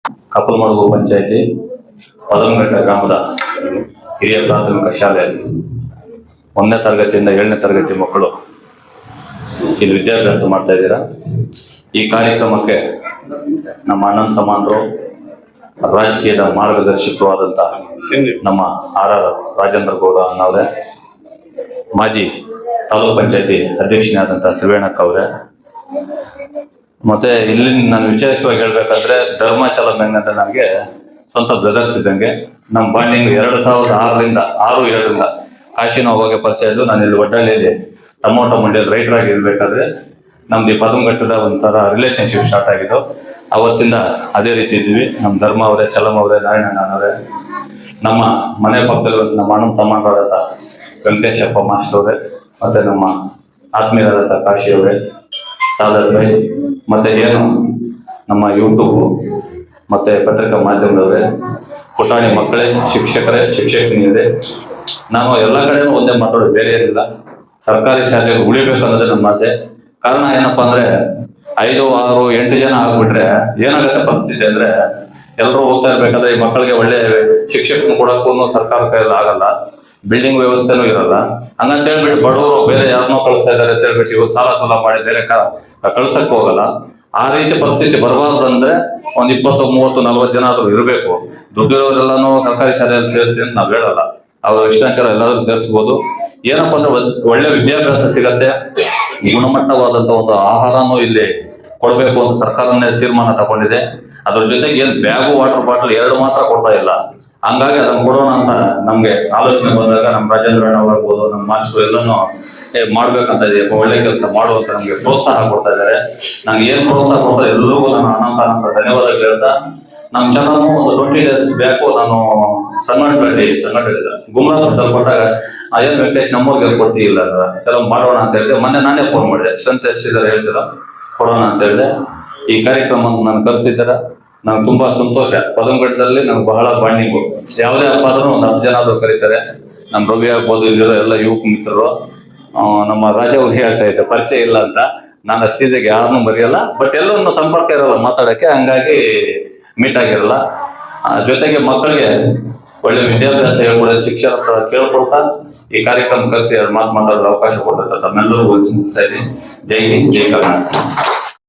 ಕಪ್ಪಲಮಡುಗು ಪಂಚಾಯಿತಿ ಪದಮಘಟ್ಟ ಗ್ರಾಮದ ಹಿರಿಯ ಪ್ರಾಥಮಿಕ ಶಾಲೆಯಲ್ಲಿ 1ನೇ ತರಗತಿಯಿಂದ 7ನೇ ತರಗತಿ ಮಕ್ಕಳು ಇಲ್ಲಿ ವಿದ್ಯಾಭ್ಯಾಸ ಮಾಡ್ತಾ ಇದ್ದೀರಾ. ಈ ಕಾರ್ಯಕ್ರಮಕ್ಕೆ ನಮ್ಮ ಅಣ್ಣನ ಸಮಾನರು, ರಾಜಕೀಯದ ಮಾರ್ಗದರ್ಶಕರಾದಂಥ ನಮ್ಮ ಆರ್ ರಾಜೇಂದ್ರ ಗೌಡ ಅನ್ನೋರೇ, ಮಾಜಿ ತಾಲೂಕ್ ಪಂಚಾಯತಿ ಅಧ್ಯಕ್ಷನಾದಂಥ ತ್ರಿವೇಣಕ್ಕ ಅವರೇ, ಮತ್ತೆ ಇಲ್ಲಿ ನಾನು ವಿಶೇಷವಾಗಿ ಹೇಳ್ಬೇಕಂದ್ರೆ ಧರ್ಮಾಚಲ ಬೆಂಗಂತ ನನಗೆ ಸ್ವಂತ ಬ್ರದರ್ಸ್ ಇದ್ದಂಗೆ. ನಮ್ಮ ಬಾಂಡಿಂಗ್ 2006ರಿಂದ 6-7ರಿಂದ ಕಾಶಿನ ಅವಾಗ ಪರಿಚಯ ಇದ್ದು. ನಾನು ಇಲ್ಲಿ ಒಡ್ಡಳ್ಳಿಯಲ್ಲಿ ಟೊಮೊಟೊ ಮಂಡಿಯಲ್ಲಿ ರೈಟರ್ ಆಗಿ ಇರ್ಬೇಕಾದ್ರೆ ನಮ್ದು ಈ ಪದಮಘಟ್ಟದ ಒಂಥರ ರಿಲೇಶನ್ಶಿಪ್ ಸ್ಟಾರ್ಟ್ ಆಗಿದ್ದು. ಅವತ್ತಿಂದ ಅದೇ ರೀತಿ ಇದ್ವಿ. ನಮ್ಮ ಧರ್ಮ ಅವರೇ, ಚಲಂ ಅವರೇ, ನಾರಾಯಣಣ್ಣನವರೇ, ನಮ್ಮ ಮನೆ ಪಕ್ಕದಲ್ಲಿ ನಮ್ಮ ಅಣ್ಣನ ಸಮಾನರಾದಂಥ ವೆಂಕಟೇಶಪ್ಪ ಮಾಸ್ಟರ್ ಅವರೇ, ಮತ್ತೆ ನಮ್ಮ ಆತ್ಮೀಯರಾದಂಥ ಕಾಶಿ ಅವರೇ, ಸಾದರ್ ಬೈ, ಮತ್ತೆ ಏನು ನಮ್ಮ ಯೂಟ್ಯೂಬ್ ಮತ್ತೆ ಪತ್ರಿಕಾ ಮಾಧ್ಯಮದವರೇ, ಪುಟಾಣಿ ಮಕ್ಕಳೇ, ಶಿಕ್ಷಕರೇ, ಶಿಕ್ಷಕಿನಿಯರೇ, ನಾವು ಎಲ್ಲ ಕಡೆನೂ ಒಂದೇ ಮಾತಾಡೋದು, ಬೇರೆ ಏನಿಲ್ಲ. ಸರ್ಕಾರಿ ಶಾಲೆಗೆ ಉಳಿಬೇಕು ಅನ್ನೋದೇ ನಮ್ಮ ಆಸೆ. ಕಾರಣ ಏನಪ್ಪಾ ಅಂದ್ರೆ 5, 6, 8 ಜನ ಆಗ್ಬಿಟ್ರೆ ಏನಾಗುತ್ತೆ ಪರಿಸ್ಥಿತಿ ಅಂದ್ರೆ, ಎಲ್ಲರೂ ಹೋಗ್ತಾ ಇರ್ಬೇಕಾದ್ರೆ ಈ ಮಕ್ಕಳಿಗೆ ಒಳ್ಳೆ ಶಿಕ್ಷಕನ ಕೊಡಕ್ಕೂ ಸರ್ಕಾರ ಕೈಯಲ್ಲಿ ಆಗಲ್ಲ, ಬಿಲ್ಡಿಂಗ್ ವ್ಯವಸ್ಥೆನೂ ಇರಲ್ಲ. ಹಂಗಂತ ಹೇಳ್ಬಿಟ್ಟು ಬಡವರು ಬೇರೆ ಯಾರನ್ನೋ ಕಳಿಸ್ತಾ ಇದ್ದಾರೆ ಅಂತ ಹೇಳ್ಬಿಟ್ಟು ಇವಾಗ ಸಾಲ ಮಾಡಿ ಬೇರೆ ಕಳ್ಸಕ್ ಹೋಗಲ್ಲ. ಆ ರೀತಿ ಪರಿಸ್ಥಿತಿ ಬರಬಾರ್ದು ಅಂದ್ರೆ ಒಂದ್ 20, 30, 40 ಜನ ಆದ್ರೂ ಇರಬೇಕು. ದುಡ್ಡಿರೋರೆಲ್ಲಾನು ಸರ್ಕಾರಿ ಶಾಲೆಯಲ್ಲಿ ಸೇರಿಸಿ ಅಂತ ನಾವ್ ಹೇಳಲ್ಲ. ಅವ್ರ ಇಷ್ಟಾಚಾರ ಎಲ್ಲಾದ್ರೂ ಸೇರಿಸಬಹುದು. ಏನಪ್ಪಾ ಅಂದ್ರೆ ಒಳ್ಳೆ ವಿದ್ಯಾಭ್ಯಾಸ ಸಿಗತ್ತೆ, ಗುಣಮಟ್ಟವಾದಂತ ಒಂದು ಆಹಾರನೂ ಇಲ್ಲಿ ಕೊಡ್ಬೇಕು ಅಂತ ಸರ್ಕಾರನೇ ತೀರ್ಮಾನ ತಗೊಂಡಿದೆ. ಅದ್ರ ಜೊತೆಗೆ ಏನ್ ಬ್ಯಾಗು, ವಾಟರ್ ಬಾಟಲ್ 2 ಮಾತ್ರ ಕೊಡ್ತಾ ಇಲ್ಲ. ಹಂಗಾಗಿ ಅದನ್ನ ಕೊಡೋಣ ಅಂತ ನಮ್ಗೆ ಆಲೋಚನೆ ಬಂದಾಗ ನಮ್ಮ ರಾಜೇಂದ್ರ ಅಣ್ಣ ಆಗ್ಬೋದು, ನಮ್ಮ ಮಾಸ್ಟರ್ ಎಲ್ಲಾನು ಮಾಡ್ಬೇಕಂತ ಇದೆಯಪ್ಪ, ಒಳ್ಳೆ ಕೆಲಸ ಮಾಡುವಂತ ನಮ್ಗೆ ಪ್ರೋತ್ಸಾಹ ಕೊಡ್ತಾ ಇದ್ದಾರೆ. ನಂಗೆ ಏನ್ ಪ್ರೋತ್ಸಾಹ ಕೊಡ್ತಾರೆ ಎಲ್ರಿಗೂ ನಾನು ಅನಂತ ಧನ್ಯವಾದಗಳು ಹೇಳ್ತಾ, ನಮ್ ಚಾನಲ್ ಒಂದು 20 days ಬ್ಯಾಕು ನಾನು ಸಂಘಟನೆ ಗುಮ್ರಾಪುರದಲ್ಲಿ ಕೊಟ್ಟಾಗ ಏನ್ ವೆಂಕಟೇಶ್ ನಮ್ಮೂರ್ಗೆ ಕೊಡ್ತಿಲ್ಲ ಚಲೋ ಮಾಡೋಣ ಅಂತ ಹೇಳಿದೆ. ಮೊನ್ನೆ ನಾನೇ ಫೋನ್ ಮಾಡಿದೆ, ಸ್ಟ್ರೆಂತ್ ಎಷ್ಟಿದ್ದಾರೆ ಹೇಳ್ತೀರ ಕೊಡೋಣ ಅಂತ ಹೇಳಿದೆ. ಈ ಕಾರ್ಯಕ್ರಮ ನಾನು ಕರೆಸಿದ್ದೀರ, ನಂಗೆ ತುಂಬಾ ಸಂತೋಷ. ಪದಮಘಟ್ಟದಲ್ಲಿ ನಮ್ಗೆ ಬಹಳ ಬಾಂಡಿಂಗು. ಯಾವುದೇ ಹಬ್ಬ ಆದ್ರೂ ಒಂದು 10 ಜನ ಆದ್ರೂ ಕರೀತಾರೆ. ನಮ್ಮ ರವಿ ಆಗ್ಬೋದು, ಇಲ್ಲಿರೋ ಎಲ್ಲ ಯುವಕ ಮಿತ್ರರು. ನಮ್ಮ ರಾಜ ಅವ್ರು ಹೇಳ್ತಾ ಇದ್ದೆ ಪರಿಚಯ ಇಲ್ಲ ಅಂತ. ನಾನು ಅಷ್ಟೀಜಾಗಿ ಯಾರನ್ನೂ ಬರೆಯಲ್ಲ, ಬಟ್ ಎಲ್ಲರೂ ಸಂಪರ್ಕ ಇರಲ್ಲ ಮಾತಾಡಕ್ಕೆ, ಹಂಗಾಗಿ ಮೀಟ್ ಆಗಿರಲ್ಲ. ಜೊತೆಗೆ ಮಕ್ಕಳಿಗೆ ಒಳ್ಳೆ ವಿದ್ಯಾಭ್ಯಾಸ ಹೇಳ್ಕೊಡೋ ಶಿಕ್ಷಕರ ಹತ್ರ ಕೇಳ್ಕೊಳ್ತಾ ಈ ಕಾರ್ಯಕ್ರಮ ಕರೆಸಿ 2 ಮಾತು ಮಾತಾಡೋ ಅವಕಾಶ ಕೊಡ್ತಾ ತಮ್ಮೆಲ್ಲರಿಗೂ ಮುಗಿಸ್ತಾ ಇದ್ದೀನಿ. ಜೈ ಹಿಂದ್, ಜೈ ಕರ್ನಾಟಕ.